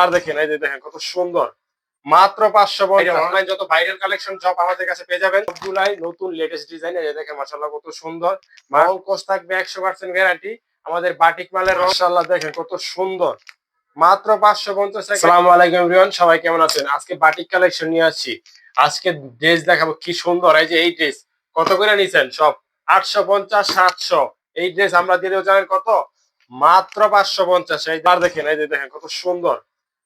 আর দেখেন এই যে দেখেন কত সুন্দর, মাত্র 550। অনলাইন যত ভাইরাল কালেকশন সব আমাদের কাছে পেয়ে যাবেন, সবগুলাই নতুন লেটেস্ট ডিজাইন। এই দেখেন মাশাআল্লাহ কত সুন্দর, রং কোর্স থাকবে 100% গ্যারান্টি। আমাদের বাটিক মালের রং মাশাআল্লাহ দেখেন কত সুন্দর, মাত্র 550 টাকা। আসসালামু আলাইকুম এভরিওয়ান, সবাই কেমন আছেন? আজকে বাটিক কালেকশন নিয়ে আসছি। আজকে ড্রেস দেখাবো, কি সুন্দর। এই যে এই ড্রেস কত করে নিছেন? সব 850 700। এই ড্রেস আমরা দিলেও জানেন কত? মাত্র 550। এই আর দেখেন এই যে দেখেন কত সুন্দর,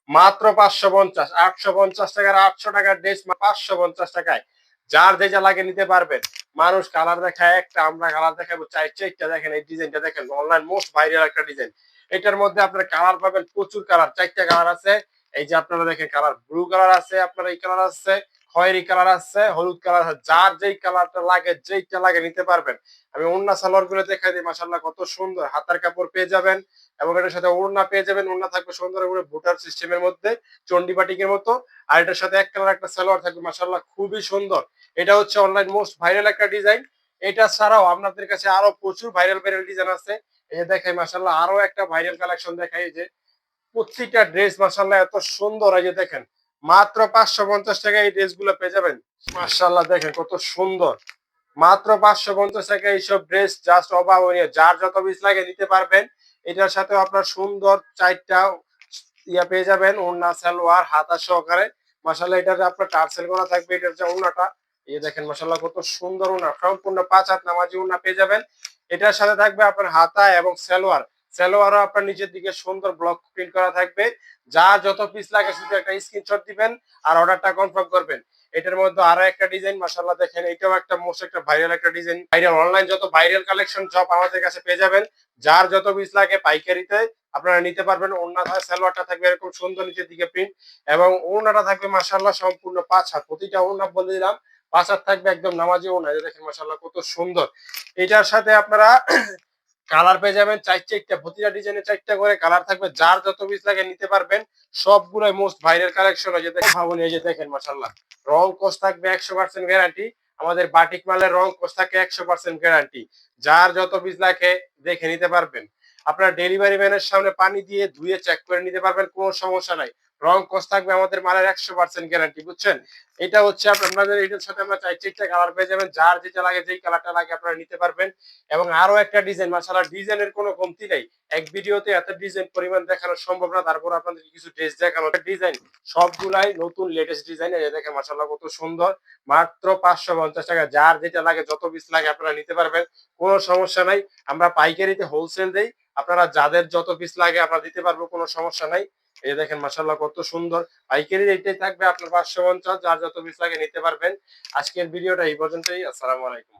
মাত্র 550। 850 টাকার 800 টাকার ড্রেস 550 টাকায়। যার যেটা লাগে নিতে পারবেন। মানুষ কালার দেখায় একটা, আমরা কালার দেখাবো চারটা। দেখেন এই ডিজাইনটা দেখেন, অনলাইন মোস্ট ভাইরাল একটা ডিজাইন। এটার মধ্যে আপনার কালার পাবেন প্রচুর কালার, 4টা কালার আছে। এই যে আপনারা দেখেন কালার, ব্লু কালার আছে, আপনার এই কালার আছে, খয়েরি কালার আছে, হলুদ কালার আছে। যার যেই কালারটা লাগে, যেইটা লাগে নিতে পারবেন। আমি ওড়না সালোয়ার গুলো দেখাই দিই, মাশাআল্লাহ কত সুন্দর। হাতার কাপড় পেয়ে যাবেন এবং এটার সাথে ওড়না পেয়ে যাবেন। ওড়না থাকবে সুন্দর করে বুটার সিস্টেমের মধ্যে, চন্ডি বাটিকের মতো। আর এটার সাথে এক কালার একটা সালোয়ার থাকবে, মাশাআল্লাহ খুবই সুন্দর। এটা হচ্ছে অনলাইন মোস্ট ভাইরাল একটা ডিজাইন। এটা ছাড়াও আপনাদের কাছে আরো প্রচুর ভাইরাল ডিজাইন আছে। এই যে দেখাই মাশাআল্লাহ আরো একটা ভাইরাল কালেকশন দেখাই। এই যে প্রত্যেকটা ড্রেস মাশাআল্লাহ এত সুন্দর। এই যে দেখেন মাত্র 550 টাকায় এই ড্রেসগুলো পেয়ে যাবেন। মাশাআল্লাহ দেখেন কত সুন্দর, মাত্র 550 টাকায় এইসব ড্রেস জাস্ট অভাবনীয়। যার যত পিস লাগে নিতে পারবেন। এটার সাথে আপনার সুন্দর 4টা ইয়া পেয়ে যাবেন, ওড়না সালোয়ার হাতা সহকারে। মাশাআল্লাহ এটার আপনার টার্সেল করা থাকবে। এটার যে ওড়নাটা, এই দেখেন মাশাআল্লাহ কত সুন্দর ওড়না, সম্পূর্ণ 5 হাত নামাজি ওড়না পেয়ে যাবেন। এটার সাথে থাকবে আপনার হাতা এবং সালোয়ার। সালোয়ারও আপনার নিচের দিকে সুন্দর ব্লক প্রিন্ট করা থাকবে। যার যত পিস লাগে শুধু একটা স্ক্রিনশট দিবেন আর অর্ডারটা কনফার্ম করবেন। এটার মধ্যে আরো একটা ডিজাইন মাশাআল্লাহ দেখেন, এটাও একটা মোস্ট একটা ভাইরাল একটা ডিজাইন। ভাইরাল অনলাইন যত ভাইরাল কালেকশন সব আমাদের কাছে পেয়ে যাবেন। যার যত পিস লাগে পাইকারিতে আপনারা নিতে পারবেন। ওড়না সালোয়ারটা থাকবে এরকম সুন্দর নিচের দিকে প্রিন্ট, এবং ওড়নাটা থাকবে মাশাআল্লাহ সম্পূর্ণ 5 হাত। প্রতিটা ওড়না বলে দিলাম 5 হাত থাকবে, একদম নামাজি ওড়না। এই দেখেন মাশাআল্লাহ কত সুন্দর। এটার সাথে আপনারা কালার পেয়ে যাবেন 4টা, প্রতিটা ডিজাইনে 4টা করে কালার থাকবে। যার যত পিস লাগে নিতে পারবেন। সবগুলাই মোস্ট ভাইরাল কালেকশন। এই যে দেখেন ভাবুন, এই যে দেখেন মাশাআল্লাহ রং কোর্স থাকবে 100% গ্যারান্টি। আমাদের বাটিক মালের রং কোর্স থাকে 100% গ্যারান্টি। যার যত পিস লাগে দেখে নিতে পারবেন। আপনার ডেলিভারি ম্যানের সামনে পানি দিয়ে ধুয়ে চেক করে নিতে পারবেন, কোনো সমস্যা নাই। রং কোর্স থাকবে আমাদের মালের 100% গ্যারান্টি, বুঝছেন? এটা হচ্ছে আপনাদের, এটার সাথে আমরা 4টা কালার পেয়ে যাবেন। যার যেটা লাগে, যেই কালারটা লাগে আপনারা নিতে পারবেন। এবং আরো একটা ডিজাইন, মাশাআল্লাহ ডিজাইনের কোনো কমতি নেই। এক ভিডিওতে এত ডিজাইন পরিমাণ দেখানো সম্ভব না, তারপর আপনাদের কিছু ড্রেস দেখানো। ডিজাইন সবগুলাই নতুন লেটেস্ট ডিজাইন। এই দেখেন মাশাআল্লাহ কত সুন্দর, মাত্র 550 টাকা। যার যেটা লাগে, যত পিস লাগে আপনারা নিতে পারবেন, কোনো সমস্যা নাই। আমরা পাইকারিতে হোলসেল দেই, আপনারা যাদের যত পিস লাগে আমরা দিতে পারবো, কোনো সমস্যা নাই। এই দেখেন মাশাআল্লাহ কত সুন্দর। পাইকারি রেটে থাকবে আপনার 550, যার যত পিস লাগে নিতে পারবেন। আজকের ভিডিওটা এই পর্যন্তই। আসসালামু আলাইকুম।